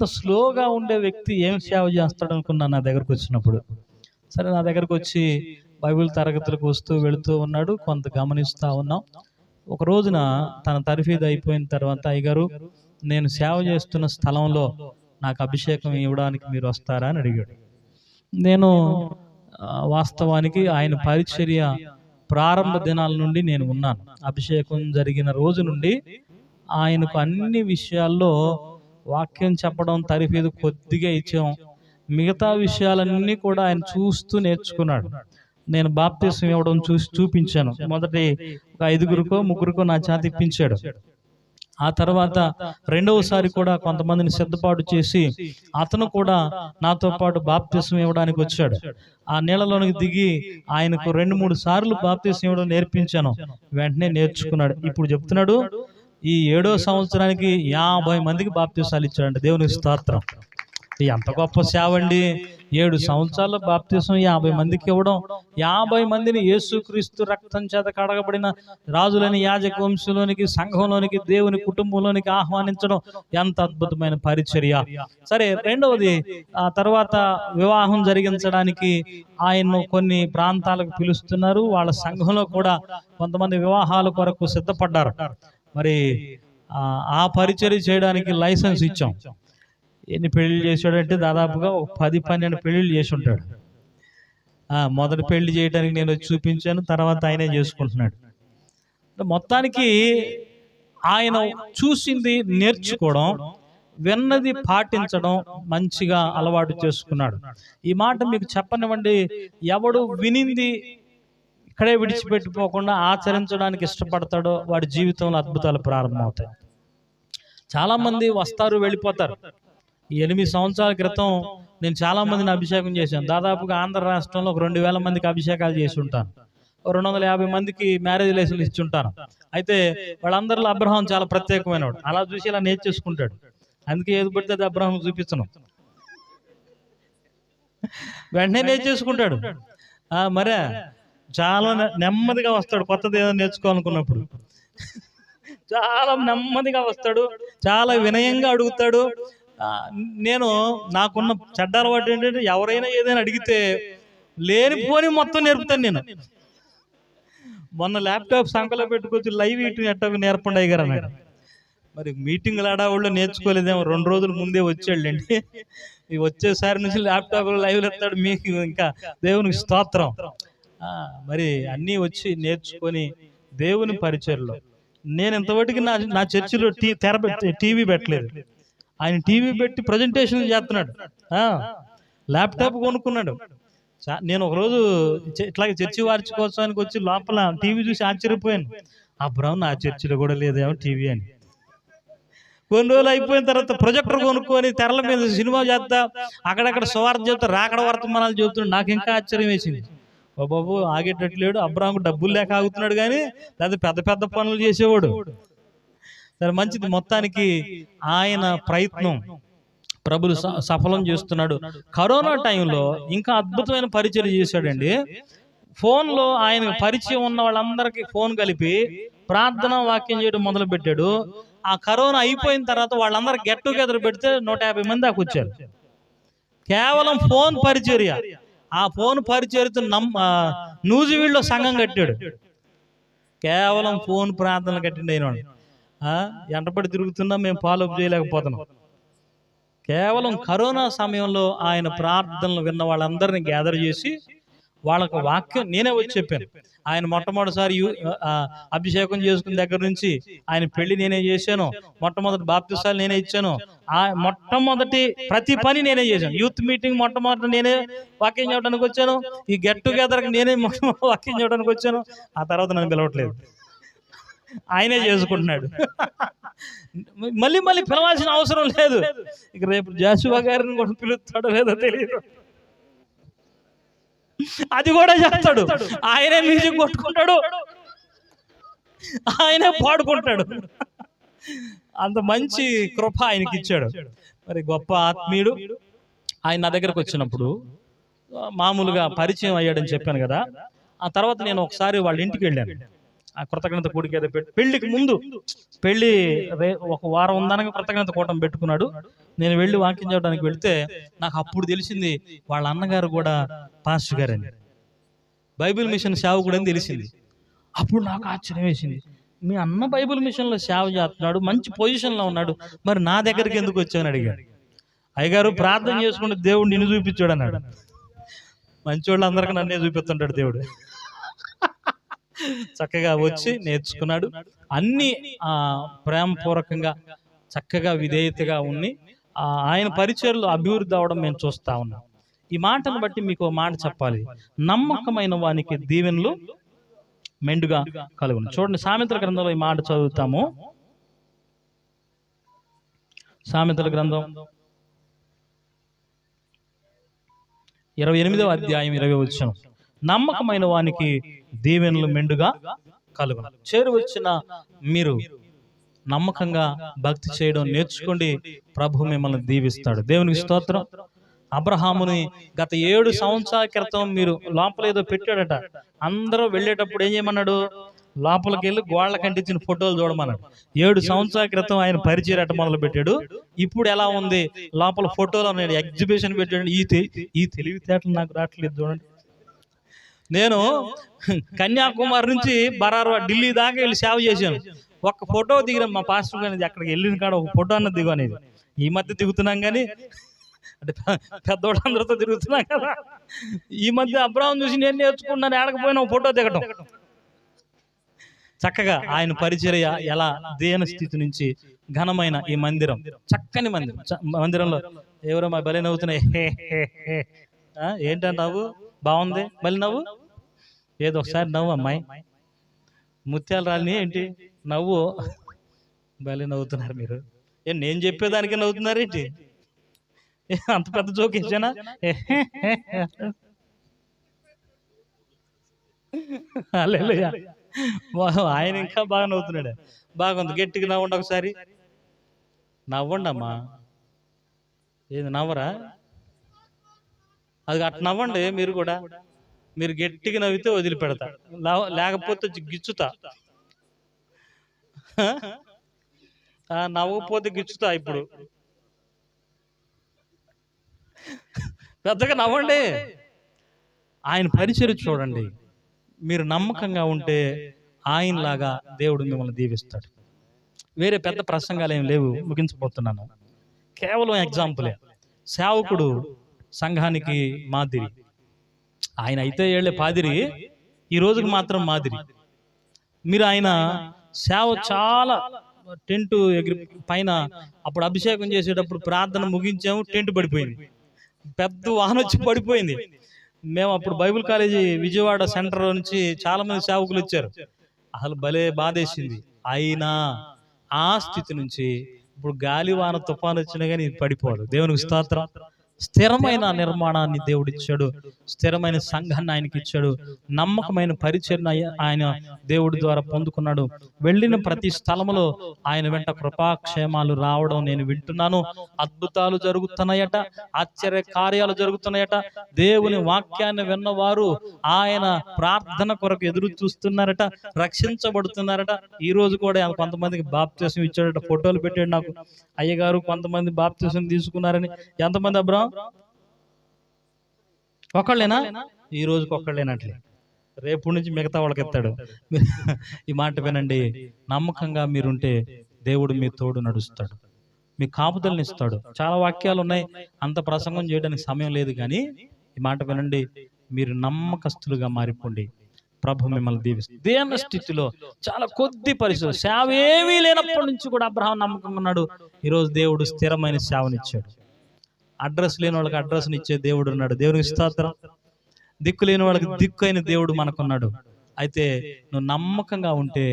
అంత స్లోగా ఉండే వ్యక్తి ఏం సేవ చేస్తాడు అనుకున్నాను నా దగ్గరకు వచ్చినప్పుడు. సరే, నా దగ్గరకు వచ్చి బైబిల్ తరగతులకు వస్తూ వెళుతూ ఉన్నాడు. కొంత గమనిస్తూ ఉన్నాం. ఒక రోజున తన తరఫీదు అయిపోయిన తర్వాత, అయ్యగారు, నేను సేవ చేస్తున్న స్థలంలో నాకు అభిషేకం ఇవ్వడానికి మీరు వస్తారా అని అడిగాడు. నేను వాస్తవానికి ఆయన పరిచర్య ప్రారంభ దినాల నుండి నేను ఉన్నాను. అభిషేకం జరిగిన రోజు నుండి ఆయనకు అన్ని విషయాల్లో వాక్యం చెప్పడం, తరఫీదు కొద్దిగా ఇచ్చాం. మిగతా విషయాలన్నీ కూడా ఆయన చూస్తూ నేర్చుకున్నాడు. నేను బాప్తిసం ఇవ్వడం చూపించాను. మొదటి ఒక 5గురికో 3గురికో నా చేత ఇప్పించాడు. ఆ తర్వాత రెండవసారి కూడా కొంతమందిని సిద్ధపాటు చేసి అతను కూడా నాతో పాటు బాప్తిసం ఇవ్వడానికి వచ్చాడు. ఆ నీళ్ళలోనికి దిగి ఆయనకు 2-3 సార్లు బాప్తిసం ఇవ్వడం నేర్పించాను. వెంటనే నేర్చుకున్నాడు. ఇప్పుడు చెప్తున్నాడు, ఈ 7వ సంవత్సరానికి 50 మందికి బాప్తిసాలు ఇచ్చాడంట. దేవునికి స్తోత్రం. ఎంత గొప్ప సేవ అండి! 7 సంవత్సరాల బాప్తిసం 50 మందికి ఇవ్వడం, 50 మందిని యేసుక్రీస్తు రక్తం చేత కడగబడిన రాజులని యాజక వంశంలోనికి, సంఘంలోనికి, దేవుని కుటుంబంలోనికి ఆహ్వానించడం ఎంత అద్భుతమైన పరిచర్య. సరే, రెండవది, ఆ తర్వాత వివాహం జరిగించడానికి ఆయన్ను కొన్ని ప్రాంతాలకు పిలుస్తున్నారు. వాళ్ళ సంఘంలో కూడా కొంతమంది వివాహాల కొరకు సిద్ధపడ్డారు. మరి ఆ పరిచర్య చేయడానికి లైసెన్స్ ఇచ్చాం. ఎన్ని పెళ్లిళ్ళు చేశాడంటే దాదాపుగా 10-12 పెళ్లిళ్ళు చేసి ఉంటాడు. మొదటి పెళ్లి చేయడానికి నేను వచ్చి చూపించాను, తర్వాత ఆయనే చేసుకుంటున్నాడు. మొత్తానికి ఆయన చూసింది నేర్చుకోవడం, విన్నది పాటించడం మంచిగా అలవాటు చేసుకున్నాడు. ఈ మాట మీకు చెప్పనివ్వండి, ఎవడు వినింది ఇక్కడే విడిచిపెట్టిపోకుండా ఆచరించడానికి ఇష్టపడతాడో వాడి జీవితంలో అద్భుతాలు ప్రారంభమవుతాయి. చాలామంది వస్తారు, వెళ్ళిపోతారు. 8 సంవత్సరాల క్రితం నేను చాలా మందిని అభిషేకం చేశాను. దాదాపుగా ఆంధ్ర రాష్ట్రంలో ఒక 2000 మందికి అభిషేకాలు చేసి ఉంటాను. 250 మందికి మ్యారేజ్ లైసెన్స్ ఇచ్చి ఉంటాను. అయితే వాళ్ళందరిలో అబ్రహాం చాలా ప్రత్యేకమైనవాడు. అలా చూసి ఇలా నేర్చేసుకుంటాడు. అందుకే ఏది పడితే అది అబ్రహాం చూపించను, వెంటనే నేర్చేసుకుంటాడు. మరే చాలా నెమ్మదిగా వస్తాడు. కొత్తది ఏదో నేర్చుకోవాలనుకున్నప్పుడు చాలా నెమ్మదిగా వస్తాడు, చాలా వినయంగా అడుగుతాడు. నేను నాకున్న చెడ్డ అలవాటు ఏంటంటే, ఎవరైనా ఏదైనా అడిగితే లేనిపోని మొత్తం నేర్పుతాను నేను. మొన్న ల్యాప్టాప్ సంకలో పెట్టుకొచ్చి లైవ్ ఇటు ఎట్ట నేర్పండి అయ్యారు అన్నాడు. మరి మీటింగ్లు ఆడవాళ్ళు నేర్చుకోలేదేమో, 2 రోజుల ముందే వచ్చాడులేండి. వచ్చేసారి నుంచి ల్యాప్టాప్ లైవ్లు ఎత్తాడు. మీకు ఇంకా దేవునికి స్తోత్రం. మరి అన్నీ వచ్చి నేర్చుకొని దేవుని పరిచర్లో నేను ఇంతవరకు నా చర్చిలో టీవీ పెట్టలేదు. ఆయన టీవీ పెట్టి ప్రజెంటేషన్ చేస్తున్నాడు. ల్యాప్టాప్ కొనుక్కున్నాడు. నేను ఒకరోజు ఇట్లాగే చర్చి వార్షికోత్సవానికి వచ్చి లోపల టీవీ చూసి ఆశ్చర్యపోయాను. అబ్రహం, నా చర్చిలో కూడా లేదేమో టీవీ అని. కొన్ని రోజులు అయిపోయిన తర్వాత ప్రొజెక్టర్ కొనుక్కొని తెరల మీద సినిమా చేస్తా, అక్కడక్కడ సువార్త చెప్తా, రాకడ వర్తమానాలు చెబుతున్నాడు. నాకు ఇంకా ఆశ్చర్యం వేసింది. ఓ బాబు, ఆగేటట్లేడు. అబ్రహాంకు డబ్బులు లేక ఆగుతున్నాడు, కానీ లేదా పెద్ద పెద్ద పనులు చేసేవాడు. సరే, మంచిది. మొత్తానికి ఆయన ప్రయత్నం ప్రభులు సఫలం చేస్తున్నాడు. కరోనా టైంలో ఇంకా అద్భుతమైన పరిచయం చేశాడండి. ఫోన్లో ఆయన పరిచయం ఉన్న వాళ్ళందరికీ ఫోన్ కలిపి ప్రార్థన వాక్యం చేయడం మొదలు పెట్టాడు. ఆ కరోనా అయిపోయిన తర్వాత వాళ్ళందరూ గెట్ టుగెదర్ పెడితే 150 మంది దాకా వచ్చారు. కేవలం ఫోన్ పరిచర్య. ఆ ఫోన్ పరిచర్యతో నూజివీడులో సంఘం కట్టాడు. కేవలం ఫోన్ ప్రార్థనలు కట్టిండి అయిన ఎంటపడి తిరుగుతున్నా మేము ఫాలోఅప్ చేయలేకపోతున్నాం. కేవలం కరోనా సమయంలో ఆయన ప్రార్థనలు విన్న వాళ్ళందరినీ గ్యాదర్ చేసి వాళ్ళకు వాక్యం నేనే వచ్చి చెప్పాను. ఆయన మొట్టమొదటిసారి అభిషేకం చేసుకున్న దగ్గర నుంచి ఆయన పెళ్లి నేనే చేశాను. మొట్టమొదటి బాప్తిసాలు నేనే ఇచ్చాను. మొట్టమొదటి ప్రతి పని నేనే చేశాను. యూత్ మీటింగ్ మొట్టమొదటి నేనే వాక్యం చేయడానికి వచ్చాను. ఈ గెట్ టుగెదర్కి నేనే వాక్యం చేయడానికి వచ్చాను. ఆ తర్వాత నన్ను పిలవట్లేదు, ఆయనే చేసుకుంటున్నాడు. మళ్ళీ మళ్ళీ పిలవాల్సిన అవసరం లేదు. ఇక రేపు జాషువా గారిని కూడా పిలుస్తాడో లేదో తెలియదు, అది కూడా చేస్తాడు. ఆయనే మ్యూజిక్ కొట్టుకుంటాడు, ఆయనే పాడుకుంటాడు. అంత మంచి కృప ఆయనకి ఇచ్చాడు. మరి గొప్ప ఆత్మీయుడు. ఆయన నా దగ్గరకు వచ్చినప్పుడు మామూలుగా పరిచయం అయ్యాడని చెప్పాను కదా. ఆ తర్వాత నేను ఒకసారి వాళ్ళ ఇంటికి వెళ్ళాను. ఆ కృతజ్ఞత కూడిక ఏదో పెళ్లికి ముందు, పెళ్లి ఒక వారం ఉందనగా కృతజ్ఞత కూటం పెట్టుకున్నాడు. నేను వెళ్ళి వాక్యం చేయడానికి వెళితే నాకు అప్పుడు తెలిసింది వాళ్ళ అన్నగారు కూడా పాస్టర్ గారని, బైబిల్ మిషన్ సేవకుడు అని తెలిసింది. అప్పుడు నాకు ఆశ్చర్యం వేసింది. మీ అన్న బైబిల్ మిషన్లో సేవ చేస్తున్నాడు, మంచి పొజిషన్లో ఉన్నాడు, మరి నా దగ్గరికి ఎందుకు వచ్చావని అడిగాడు. అయ్యగారు ప్రార్థన చేసుకుంటే దేవుడు నిన్ను చూపించాడు అన్నాడు. మంచోళ్ళు అందరికీ నన్నే చూపిస్తుంటాడు దేవుడు. చక్కగా వచ్చి నేర్చుకున్నాడు. అన్ని ప్రేమపూర్వకంగా చక్కగా విధేయతగా ఉండి ఆయన పరిచర్లు అభివృద్ధి అవడం మేము చూస్తా ఉన్నాం. ఈ మాటను బట్టి మీకు మాట చెప్పాలి, నమ్మకమైన వానికి దీవెనలు మెండుగా కలుగును. చూడండి, సామెతల గ్రంథంలో ఈ మాట చదువుతాము. సామెతల గ్రంథం 28వ అధ్యాయం 20వ వచనం, నమ్మకమైన వానికి దీవెనలు మెండుగా కలుగును. చేరువచ్చిన మీరు నమ్మకంగా భక్తి చేయడం నేర్చుకోండి, ప్రభు మిమ్మల్ని దీవిస్తాడు. దేవునికి స్తోత్రం. అబ్రహాముని గత 7 సంవత్సరాల క్రితం మీరు లోపల ఏదో పెట్టాడట. అందరూ వెళ్ళేటప్పుడు ఏం చేయమన్నాడు? లోపలికి వెళ్ళి గోళ్ళ కంటించిన ఫోటోలు చూడమన్నాడు. 7 సంవత్సరాల క్రితం ఆయన పరిచయం మొదలు పెట్టాడు. ఇప్పుడు ఎలా ఉంది? లోపల ఫోటోలు ఉన్నాడు, ఎగ్జిబిషన్ పెట్టాడు. ఈ తెలివితేటలు నాకు రావట్లేదు చూడండి. నేను కన్యాకుమారి నుంచి బరారు ఢిల్లీ దాకా వెళ్ళి సేవ చేశాను. ఒక్క ఫోటో దిగిన మా పాస్టర్ గారి అక్కడికి వెళ్ళిన కాడ ఒక ఫోటో అన్నది దిగు అనేది. ఈ మధ్య దిగుతున్నాం కానీ, అంటే పెద్దోళ్ళందరితో తిరుగుతున్నాం కదా. ఈ మధ్య అబ్రాహం చూసి నేను నేర్చుకున్నాను, ఏడకపోయినా ఫోటో దిగటం. చక్కగా ఆయన పరిచర్య ఎలా దేన స్థితి నుంచి ఘనమైన ఈ మందిరం, చక్కని మందిరంలో ఎవరో మా బలి నవ్వుతున్నాయి. ఏంటంటే నవ్వు బాగుంది, బలి నవ్వు ఏదో ఒకసారి నవ్వు అమ్మాయి, ముత్యాలు రాలిని ఏంటి నవ్వు, బలి నవ్వుతున్నారు మీరు. నేను చెప్పేదానికి నవ్వుతున్నారు ఏంటి? అంత పెద్ద జోక్ ఇచ్చానా? ఆయన ఇంకా బాగా నవ్వుతున్నాడు. బాగుంది, గట్టిగా నవ్వండి ఒకసారి. నవ్వండి అమ్మా. ఏది నవ్వరా? అది అట్లా నవ్వండి మీరు కూడా. మీరు గట్టిగా నవ్వితే వదిలిపెడతా, లేకపోతే గిచ్చుతా. నవ్వకపోతే గిచ్చుతా. ఇప్పుడు పెద్దగా నవ్వండి. ఆయన పరిచర్య చూడండి. మీరు నమ్మకంగా ఉంటే ఆయనలాగా దేవుడు మిమ్మల్ని దీవిస్తాడు. వేరే పెద్ద ప్రసంగాలు ఏం లేవు, ముగించబోతున్నాను. కేవలం ఎగ్జాంపులే. సేవకుడు సంఘానికి మాదిరి. ఆయన అయితే ఏళ్లే పాదిరి, ఈ రోజుకి మాత్రం మాదిరి. మీరు ఆయన సేవ చాలా టెంట్ ఎగిరి పైన అప్పుడు అభిషేకం చేసేటప్పుడు ప్రార్థన ముగించాము, టెంట్ పడిపోయింది, పెద్ద వాహనం వచ్చి పడిపోయింది. మేము అప్పుడు బైబిల్ కాలేజీ విజయవాడ సెంటర్ నుంచి చాలా మంది సేవకులు వచ్చారు. అసలు భలే బాధేసింది. అయినా ఆ స్థితి నుంచి ఇప్పుడు గాలివాన తుఫాను వచ్చినా కానీ పడిపోదు. దేవునికి స్తోత్రం. స్థిరమైన నిర్మాణాన్ని దేవుడు ఇచ్చాడు, స్థిరమైన సంఘాన్ని ఆయనకి ఇచ్చాడు, నమ్మకమైన పరిచర్న ఆయన దేవుడి ద్వారా పొందుకున్నాడు. వెళ్ళిన ప్రతి స్థలములో ఆయన వెంట కృపాక్షేమాలు రావడం నేను వింటున్నాను. అద్భుతాలు జరుగుతున్నాయట, ఆశ్చర్య కార్యాలు జరుగుతున్నాయట. దేవుని వాక్యాన్ని విన్నవారు ఆయన ప్రార్థన కొరకు ఎదురు చూస్తున్నారట, రక్షించబడుతున్నారట. ఈ రోజు కూడా కొంతమందికి బాప్తిసం ఇచ్చాడట, ఫోటోలు పెట్టాడు నాకు. అయ్యగారు కొంతమంది బాప్తిసం తీసుకున్నారని. ఎంతమంది అబ్రా? ఒకళ్ళేనా? ఈ రోజుకి ఒక్కళ్ళేనట్లే, రేపు నుంచి మిగతా వాళ్ళకి ఎత్తాడు. ఈ మాట వినండి, నమ్మకంగా మీరుంటే దేవుడు మీ తోడు నడుస్తాడు, మీ కాపుదలను ఇస్తాడు. చాలా వాక్యాలు ఉన్నాయి, అంత ప్రసంగం చేయడానికి సమయం లేదు. కానీ ఈ మాట వినండి, మీరు నమ్మకస్తులుగా మారిపోండి, ప్రభు మిమ్మల్ని దీవిస్తాడు. దేన స్థితిలో చాలా కొద్ది పరిస్థితులు, సేవ ఏమీ లేనప్పటి నుంచి కూడా అబ్రహాం నమ్మకంగా ఉన్నాడు. ఈరోజు దేవుడు స్థిరమైన సేవనిచ్చాడు. అడ్రస్ లేని వాళ్ళకి అడ్రస్ని ఇచ్చే దేవుడు ఉన్నాడు. దేవునికి స్తోత్రం. దిక్కు లేని వాళ్ళకి దిక్కు అయిన దేవుడు మనకున్నాడు. అయితే నువ్వు నమ్మకంగా ఉంటే